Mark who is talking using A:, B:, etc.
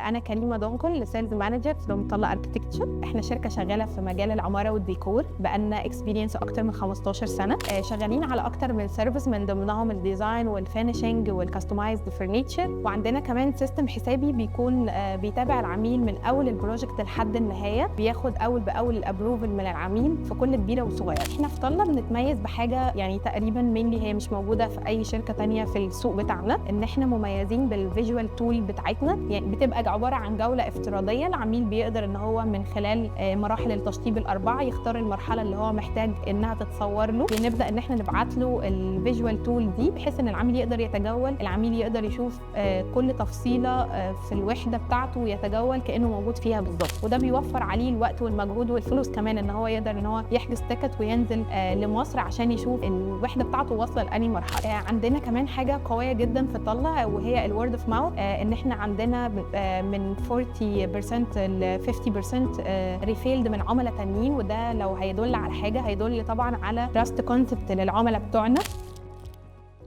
A: انا كريمه دونكل، سيلز مانجر في طلة اركتكتشر. احنا شركه شغاله في مجال العماره والديكور، بقالنا اكسبيرينس اكتر من 15 سنه. شغالين على اكتر من سيرفيس، من ضمنهم الديزاين والفينيشنج والكاستمايزد فرنيتشر. وعندنا كمان سيستم حسابي بيكون بيتابع العميل من اول البروجكت لحد النهايه، بياخد اول باول الابروفل من العميل في كل كبيره وصغيره. احنا في طلة بنتميز بحاجه يعني تقريبا مينلي هي مش موجوده في اي شركه تانية في السوق بتاعنا، ان احنا مميزين بالفيجوال تول بتاعتنا. يعني بتبقى عباره عن جوله افتراضيه، العميل بيقدر ان هو من خلال مراحل التشطيب الاربعه يختار المرحله اللي هو محتاج انها تتصور له. بنبدا ان احنا نبعت له الفيجوال تول دي بحيث ان العميل يقدر يتجول، العميل يقدر يشوف كل تفصيله في الوحده بتاعته ويتجول كانه موجود فيها بالظبط. وده بيوفر عليه الوقت والمجهود والفلوس كمان، ان هو يقدر ان هو يحجز تيكت وينزل لمصر عشان يشوف الوحده بتاعته واصله لأنهي مرحله. عندنا كمان حاجه قويه جدا في طلة وهي الورد اوف ماوث، ان احنا عندنا من 40% ل 50% ريفيلد من عملاء تانيين، وده لو هيدل على حاجه هيدل طبعا على تراست كونسبت للعملاء بتوعنا.